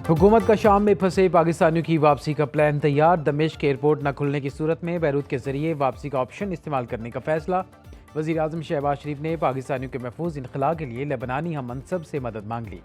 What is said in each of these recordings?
हुकूमत का शाम में फंसे पाकिस्तानियों की वापसी का प्लान तैयार। दमिश्क एयरपोर्ट न खुलने की सूरत में बैरूत के जरिए वापसी का ऑप्शन इस्तेमाल करने का फैसला। वज़ीर आज़म शहबाज शरीफ ने पाकिस्तानियों के महफूज इनखला के लिए लेबनानी हम मनसब से मदद मांग ली।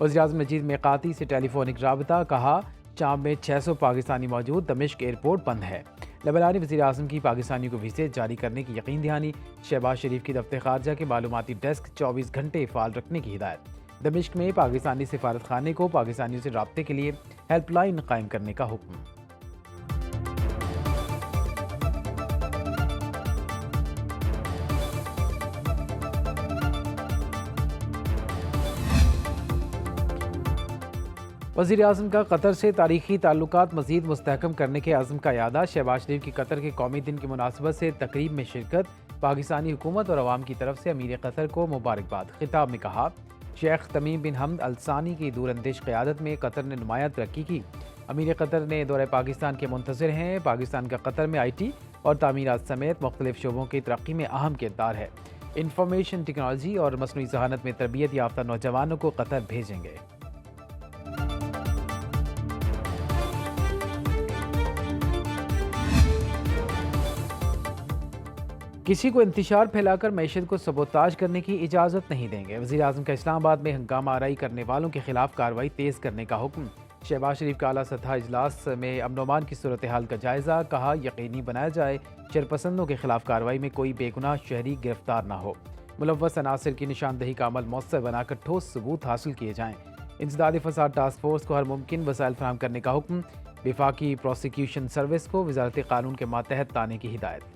वज़ीर आज़म नजीब मिकाती से टेलीफोनिक राबता, कहा शाम में 600 पाकिस्तानी मौजूद, दमिश्क एयरपोर्ट बंद है। लेबनानी वज़ीर आज़म की पाकिस्तानियों को वीज़े जारी करने की यकीन दहानी। शहबाज शरीफ की दफ्तर खारजा के मालूमाती डेस्क 24 घंटे फ़ाल रखने की हिदायत। दमिश्क में पाकिस्तानी सिफारत खाने को पाकिस्तानियों से रब्ते के लिए हेल्पलाइन कायम करने का हुक्म। वज़ीर आज़म का कतर से तारीखी ताल्लुकात मज़ीद मुस्तहकम करने के अज़्म का यादा। शहबाज शरीफ की कतर के कौमी दिन की मुनासबत से तकरीब में शिरकत। पाकिस्तानी हुकूमत और अवाम की तरफ से अमीर कतर को मुबारकबाद। खिताब में कहा, शेख तमीम बिन हमद अल सानी की दूरंदेश क़यादत में कतर ने नुमाया तरक्की की। अमीर कतर ने दौरे पाकिस्तान के मुंतज़िर हैं। पाकिस्तान का कतर में IT और तामीरात समेत मुख्तलिफ शोबों की तरक्की में अहम किरदार है। इंफॉर्मेशन टेक्नोलॉजी और मसनूई ज़हानत में तरबियत याफ्ता नौजवानों को कतर भेजेंगे। किसी को इंतशार फैलाकर मैशत को सबोताज करने की इजाज़त नहीं देंगे। वज़ीर आज़म का इस्लामाबाद में हंगामा आराई करने वालों के खिलाफ कार्रवाई तेज़ करने का हुक्म। शहबाज शरीफ का आला सतह इजलास में अमन अमान की सूरत हाल का जायज़ा। कहा, यकीनी बनाया जाए शरपसंदों के खिलाफ कार्रवाई में कोई बेगुनाह शहरी गिरफ्तार न हो। मुलव्वस अनासिर की निशानदही का अमल मौसर बनाकर ठोस सबूत हासिल किए जाएँ। इंसदादी फसाद टास्क फोर्स को हर मुमकिन वसाइल फराहम करने का हुक्म। वफाकी प्रोसिक्यूशन सर्विस को वजारत कानून के मातहत लाने की हिदायत।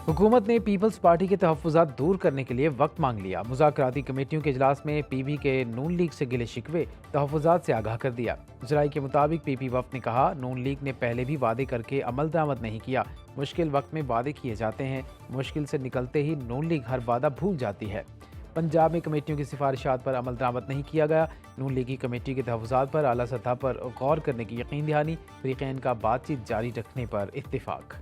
हुकूमत ने पीपल्स पार्टी के तहफ़्फ़ुज़ात दूर करने के लिए वक्त मांग लिया। मुज़ाकराती कमेटियों के इजलास में PB के नून लीग से गिले शिकवे तहफ़्फ़ुज़ात से आगाह कर दिया। ज़राई के मुताबिक PP वफ़द ने कहा, नून लीग ने पहले भी वादे करके अमल दरामद नहीं किया। मुश्किल वक्त में वादे किए जाते हैं, मुश्किल से निकलते ही नून लीग हर वादा भूल जाती है। पंजाब में कमेटियों की सिफारिशात पर अमल दरामद नहीं किया गया। नून लीगी कमेटी के तहफ़्फ़ुज़ात पर आला सतह पर गौर करने की यकीन दहानी। फ़रीक़ैन का बातचीत जारी रखने पर इत्तिफ़ाक़।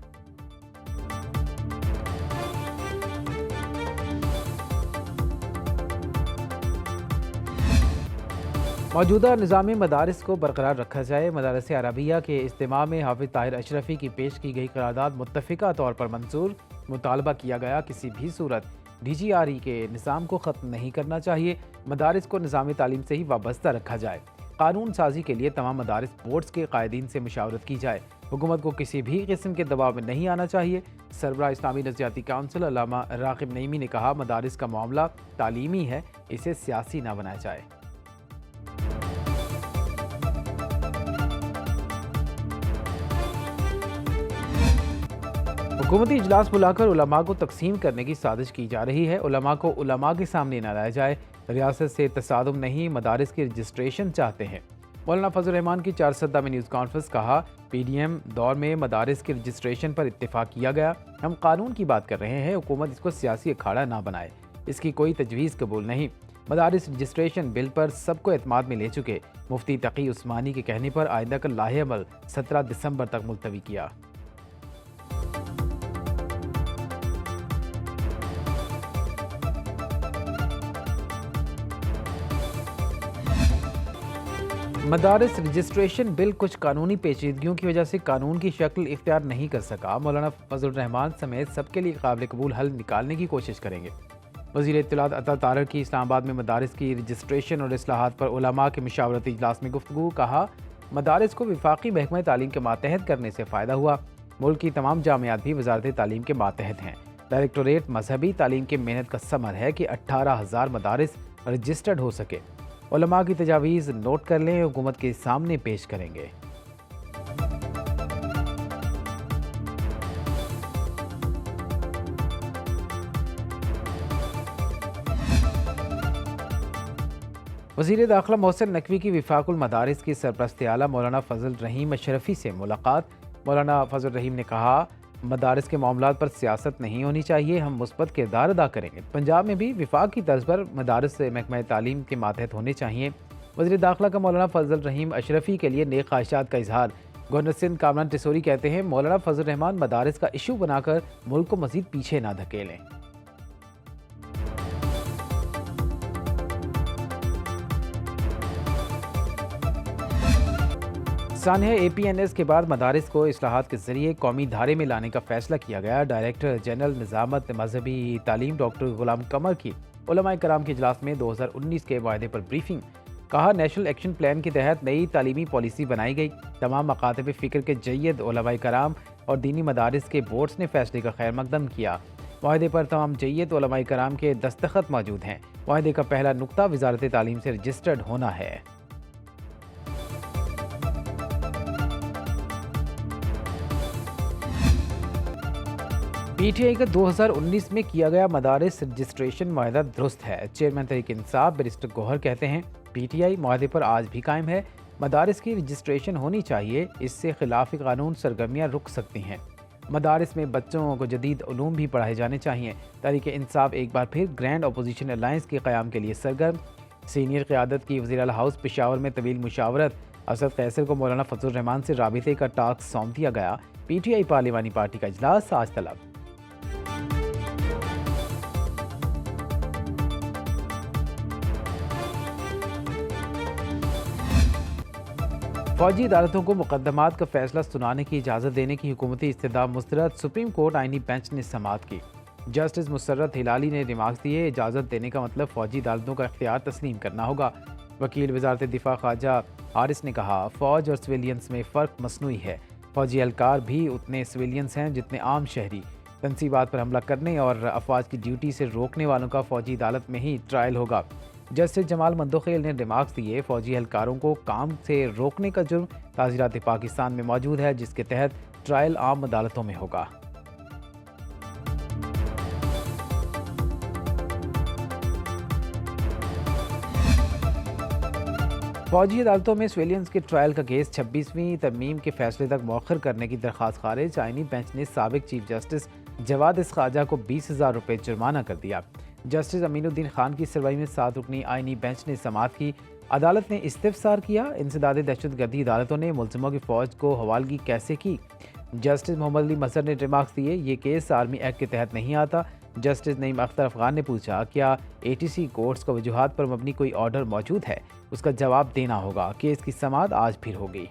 मौजूदा निज़ामी मदारिस को बरकरार रखा जाए। मदारस अरबिया के इज्तिमा में हाफिज़ ताहिर अशरफी की पेश की गई करारदाद मुत्तफ़िका तौर पर मंजूर। मुतालबा किया गया, किसी भी सूरत DGRE के निज़ाम को ख़त्म नहीं करना चाहिए। मदारिस को निज़ामी तालीम से ही वाबस्ता रखा जाए। कानून साजी के लिए तमाम मदारिस बोर्ड्स के कायदीन से मुशावरत की जाए। हुकूमत को किसी भी किस्म के दबाव में नहीं आना चाहिए। सरबराह इस्लामी नज़रियाती काउंसिल अल्लामा राग़िब नईमी ने कहा, मदारिस का मामला तालीमी है, इसे सियासी ना बनाया जाए। हुकूमती इजलास बुलाकर उलमा को तकसीम करने की साजिश की जा रही है। उलमा को उलमा के सामने न लाया जाए। रियासत से तसादुम नहीं, मदारिस की रजिस्ट्रेशन चाहते हैं। मौलाना फजल रहमान की 4 सद्दा में न्यूज़ कॉन्फ्रेंस। कहा, PDM दौर में मदारिस की रजिस्ट्रेशन पर इत्तेफाक किया गया। हम कानून की बात कर रहे हैं, हुकूमत इसको सियासी अखाड़ा ना बनाए। इसकी कोई तजवीज़ कबूल नहीं। मदारिस रजिस्ट्रेशन बिल पर सबको एतमाद में ले चुके। मुफ्ती तकी उस्मानी के कहने पर आइंदा का लाहे अमल 17 दिसंबर तक मुलतवी किया। मदारिस रजिस्ट्रेशन बिल कुछ कानूनी पेचीदगियों की वजह से कानून की शक्ल इख्तियार नहीं कर सका। मौलाना फजल रहमान समेत सबके लिए काबिल कबूल हल निकालने की कोशिश करेंगे। वज़ीर इत्तलात अता तारक की इस्लामाबाद में मदारिस की रजिस्ट्रेशन और इस्लाहात पर उलमा के मशावरती इजलास में गुफ्तगू। कहा, मदारिस को वफाकी महकमा तालीम के मातहत करने से फ़ायदा हुआ। मुल्क की तमाम जामियात भी वजारत तालीम के मातहत हैं। डायरेक्टोरेट मजहबी तालीम की मेहनत का समर है कि 18,000 मदारिस रजिस्टर्ड हो सके। उलमा की तजावीज़ नोट कर लें, हुकूमत के सामने पेश करेंगे। वज़ीर दाखिला मोहसिन नकवी की वफाकुल मदारिस की सरपरस्त आला मौलाना फजल रहीम अशरफी से मुलाकात। मौलाना फजल रहीम ने कहा, मदारिस के मामलात पर सियासत नहीं होनी चाहिए, हम मुस्बत किरदार अदा करेंगे। पंजाब में भी विफाक की तर्ज पर मदारिस से महकमा तालीम के मातहत होने चाहिए। वज़ीर दाखिला का मौलाना फजल रहीम अशरफी के लिए नेक ख्वाहिशात का इजहार। गवर्नर सिंध कामरान टिसोरी कहते हैं मौलाना फजल रहमान मदारिस का इशू बनाकर मुल्क को मजीद पीछे ना धकेलें। सानिया APNS के बाद मदारिस को इस्लाहात के जरिए कौमी धारे में लाने का फैसला किया गया। डायरेक्टर जनरल निज़ामत मजहबी तालीम डॉक्टर गुलाम कमर की उलमाए कराम के इजलास में 2019 के वायदे पर ब्रीफिंग। कहा नेशनल एक्शन प्लान के तहत नई तालीमी पॉलिसी बनाई गई। तमाम मकातब फ़िक्र के जय्यद उलमाए कराम और दीनी मदारिस के बोर्ड्स ने फैसले का खैर मकदम किया। वायदे पर तमाम जय्यद उलमाए कराम के दस्तखत मौजूद हैं। वायदे का पहला नुक्ता वजारत तालीम से रजिस्टर्ड होना है। PTI का 2019 में किया गया मदारिस रजिस्ट्रेशन माहदा दुरुस्त है। चेयरमैन तहरीक इंसाफ बैरिस्टर गौहर कहते हैं PTI माहदे पर आज भी कायम है। मदारिस की रजिस्ट्रेशन होनी चाहिए, इससे खिलाफ कानून सरगर्मियाँ रुक सकती हैं। मदारिस में बच्चों को जदीद उलूम भी पढ़ाए जाने चाहिए। तहरीक इंसाफ एक बार फिर ग्रैंड अपोजिशन अलायंस के क़याम के लिए सरगर्म। सीनियर क़यादत की वज़ीर आला हाउस पेशावर में तवील मुशावरत। असद कैसर को मौलाना फजल रहमान से राबिते का टास्क सौंप दिया गया। PTI पार्लिमानी पार्टी का इजलास आज तलब। फौजी अदालतों को मुकदमात का फैसला सुनाने की इजाज़त देने की हुकूमती इस्तदा मुस्तरद। सुप्रीम कोर्ट आईनी बेंच ने समाअत की। जस्टिस मुसर्रत हिलाली ने रिमार्क्स दिए इजाज़त देने का मतलब फौजी अदालतों का इख्तियार तस्लीम करना होगा। वकील वजारत दिफा ख्वाजा हारिस ने कहा फ़ौज और सिविलियंस में फ़र्क मसनूई है। फौजी एहलकार भी उतने सिविलियंस हैं जितने आम शहरी। तनसीबात पर हमला करने और अफवाज की ड्यूटी से रोकने वालों का फौजी अदालत में ही ट्रायल होगा। जस्टिस जमाल मंदोखेल ने रिमार्क्स दिए फौजी एहलकारों को काम से रोकने का जुर्म ताज़ीरात पाकिस्तान में मौजूद है, जिसके तहत ट्रायल आम अदालतों में होगा। फौजी अदालतों में सिविलियंस के ट्रायल का केस 26वीं तरमीम के फैसले तक मौखर करने की दरख्वास्त खारिज। आईनी बेंच ने साबिक चीफ जस्टिस जवाद इस ख्वाजा को 20,000 रुपये जुर्माना कर दिया। जस्टिस अमीनुद्दीन खान की सरवाई में 7 रुकनी आईनी बेंच ने समाअत की। अदालत ने इस्तिफसार किया इंसदाद दहशतगर्दी अदालतों ने मुलजिमों की फ़ौज को हवालगी कैसे की। जस्टिस मोहम्मद अली मजहर ने रिमार्क्स दिए ये केस आर्मी एक्ट के तहत नहीं आता। जस्टिस नईम अख्तर अफगान ने पूछा क्या ATC कोर्ट्स को वजूहात पर मबनी कोई ऑर्डर मौजूद है। उसका जवाब देना होगा। केस की समाअत आज फिर होगी।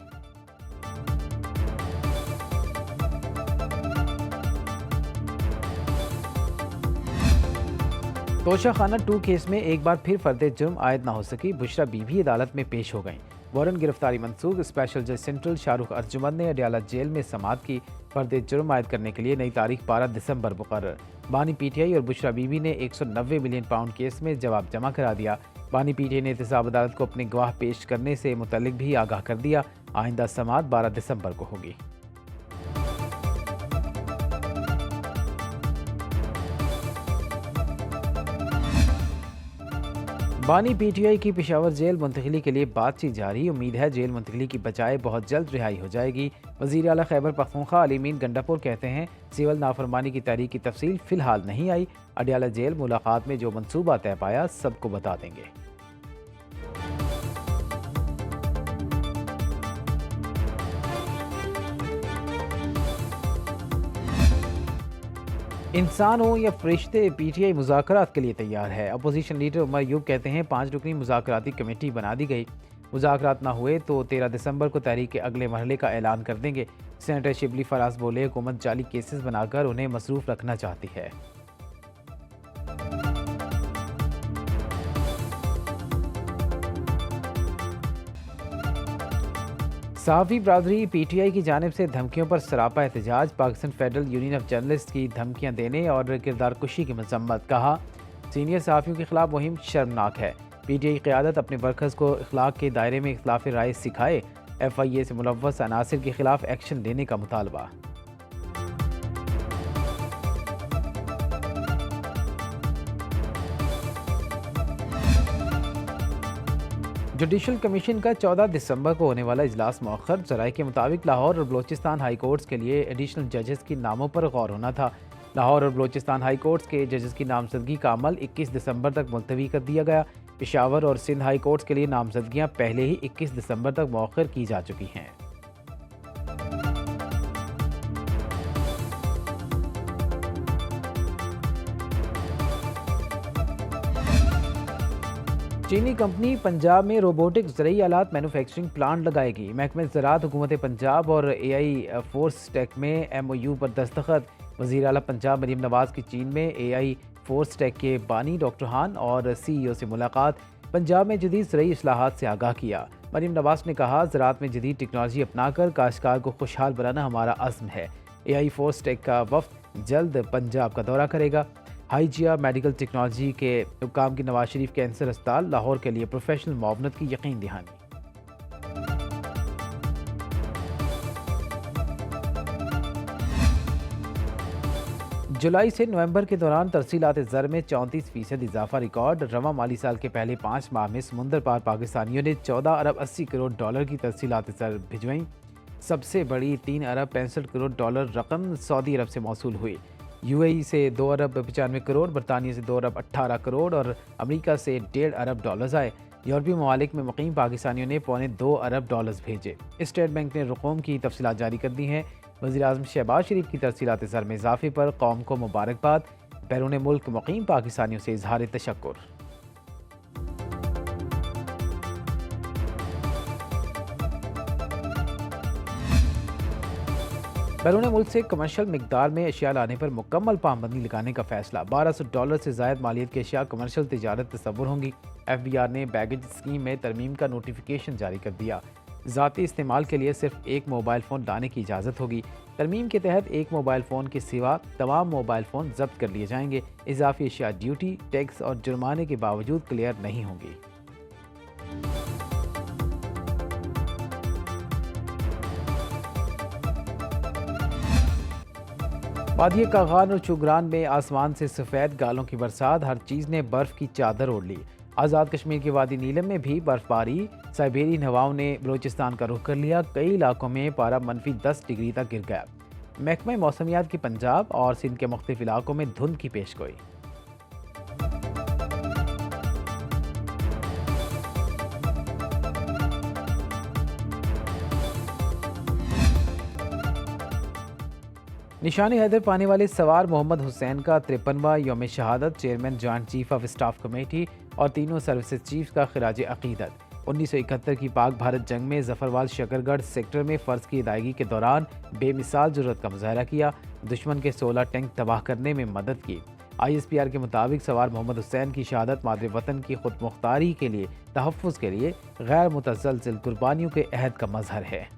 तोशा खाना 2 केस में एक बार फिर फर्द जुर्म आयद ना हो सकी। बुशरा बीबी अदालत में पेश हो गईं। वारंट गिरफ्तारी मंसूख। स्पेशल जज सेंट्रल शाहरुख अर्जुमंद ने अडियाला जेल में समाअत की। फर्द जुर्म आयद करने के लिए नई तारीख 12 दिसंबर मुकर्रर। बानी PTI और बुशरा बीबी ने 190 मिलियन पाउंड केस में जवाब जमा करा दिया। बानी PTI ने एहतसाब अदालत को अपने गवाह पेश करने से मुतल्लिक भी आगाह कर दिया। आइंदा समाअत 12 दिसंबर को होगी। बानी PTI की पेशावर जेल मुंतकिली के लिए बातचीत जारी। उम्मीद है जेल मुंतकिली की बजाय बहुत जल्द रिहाई हो जाएगी। वज़ीर आला खैबर पख्तूनख्वा अलीमीन गंडापुर कहते हैं सिविल नाफरमानी की तारीख की तफसील फ़िलहाल नहीं आई। अडियाला जेल मुलाकात में जो मंसूबा तय पाया सबको बता देंगे। इंसान हो या फरिश्ते PTI मुज़ाकरात के लिए तैयार है। अपोजिशन लीडर उमर यूब कहते हैं 5 रुकनी मुज़ाकराती कमेटी बना दी गई। मुज़ाकरात ना हुए तो 13 दिसंबर को तहरीक के अगले मरहले का ऐलान कर देंगे। सेनेटर शिबली फराज बोले हुकूमत जाली केसेस बनाकर उन्हें मसरूफ़ रखना चाहती है। सहाफ़ी बरादरी PTI की जानिब से धमकियों पर सरापा एहतजाज। Pakistan federal union of journalist की धमकियां देने और किरदार कुशी की मजम्मत। कहा सीनियर सहाफ़ियों के खिलाफ मुहिम शर्मनाक है। PTI क़यादत अपने वर्कर्स को इखलाक के दायरे में इख्तिलाफ राय सिखाए। FIA से मुलव्वस अनासिर के खिलाफ एक्शन लेने का मुतालबा। जुडिशल कमीशन का 14 दिसंबर को होने वाला इजलास मौखर। ज़राए के मुताबिक लाहौर और बलोचिस्तान हाई कोर्ट्स के लिए एडिशनल जजेस की नामों पर गौर होना था। लाहौर और बलोचिस्तान हाई कोर्ट्स के जजेस की नामजदगी का अमल 21 दिसंबर तक मुलतवी कर दिया गया। पेशावर और सिंध हाई कोर्ट्स के लिए नामजदगियाँ पहले ही 21 दिसंबर तक मौखर की जा चुकी हैं। चीनी कंपनी पंजाब में रोबोटिक ज़रूरी आलात मैन्युफैक्चरिंग प्लांट लगाएगी। महकमे ज़राअत हुकूमत पंजाब और AI फोर्स टेक में MOU पर दस्तखत। वज़ीर आला पंजाब मरीम नवाज़ की चीन में AI फोर्स टेक के बानी डॉक्टर हान और CEO से मुलाकात। पंजाब में जदीद ज़रूरी इस्लाहात से आगाह किया। मरीम नवाज़ ने कहा, ज़राअत में जदीद टेक्नोलॉजी अपनाकर काश्तकार को खुशहाल बनाना हमारा अज़्म है। AI फोर्स टेक का वफ़द जल्द पंजाब का दौरा करेगा। हाइजिया मेडिकल टेक्नोलॉजी के हुक्काम की नवाज शरीफ कैंसर अस्पताल लाहौर के लिए प्रोफेशनल मुआवनत की यकीन दहानी। जुलाई से नवंबर के दौरान तरसीलात ज़र में 34% इजाफा रिकॉर्ड। रवा माली साल के पहले 5 माह में समुंदर पार पाकिस्तानियों ने 14 अरब 80 करोड़ डॉलर की तरसीलात ज़र भिजवाई। सबसे बड़ी 3 अरब 65 करोड़ डॉलर रकम सऊदी अरब से मौसूल हुई। UAE से 2 अरब 95 करोड़, बरतानिया से 2 अरब 18 करोड़ और अमेरिका से 1.5 अरब डॉलर्स आए। यूरोपीय ममालिक में मुकीम पाकिस्तानियों ने 2.25 अरब डॉलर्स भेजे। स्टेट बैंक ने रकूम की तफसीलात जारी कर दी हैं। वज़ीर-ए-आज़म शहबाज शरीफ की तरसीलात ज़र में इजाफे पर कौम को मुबारकबाद। बैरून मुल्क मुकीम पाकिस्तानियों से इजहार तशक्कुर। बैरून मुल्क से कमर्शियल मिकदार में अशिया लाने पर मुकम्मल पाबंदी लगाने का फैसला। $1200 से ज़ायद मालियत की अशिया कमर्शियल तिजारत तस्वुर होंगी। FBR ने बैगेज स्कीम में तरमीम का नोटिफिकेशन जारी कर दिया। ज़ाती इस्तेमाल के लिए सिर्फ एक मोबाइल फ़ोन लाने की इजाज़त होगी। तरमीम के तहत एक मोबाइल फ़ोन के सिवा तमाम मोबाइल फ़ोन जब्त कर लिए जाएंगे। इजाफी अशिया ड्यूटी, टैक्स और जुर्माने के बावजूद क्लियर नहीं होंगी। वादिय कागान और चुगरान में आसमान से सफ़ेद गालों की बरसात। हर चीज़ ने बर्फ़ की चादर ओढ़ ली। आज़ाद कश्मीर के वादी नीलम में भी बर्फबारी। साइबेरियन हवाओं ने बलोचिस्तान का रुख कर लिया। कई इलाकों में पारा -10 डिग्री तक गिर गया। महकमा मौसमियात की पंजाब और सिंध के मुख्तलिफ इलाकों में धुंध की पेशगोई। निशान हैदर पाने वाले सवार मोहम्मद हुसैन का 53वां यौम शहादत। Chairman joint chief of staff committee और तीनों सर्विसेज चीफ का खिराज अकीदत। 1971 की पाक भारत जंग में जफरवाल शकरगढ़ सेक्टर में फ़र्ज की अदायगी के दौरान बेमिसाल जुर्रत का मुजाहरा किया। दुश्मन के 16 टैंक तबाह करने में मदद की। ISPR के मुताबिक सवार मोहम्मद हुसैन की शहादत मादरे वतन की खुद मुख्तारी के लिए तहफ़्फ़ुज़ के लिए गैर मुतज़लज़िल कुर्बानियों के अहद का मज़हर है।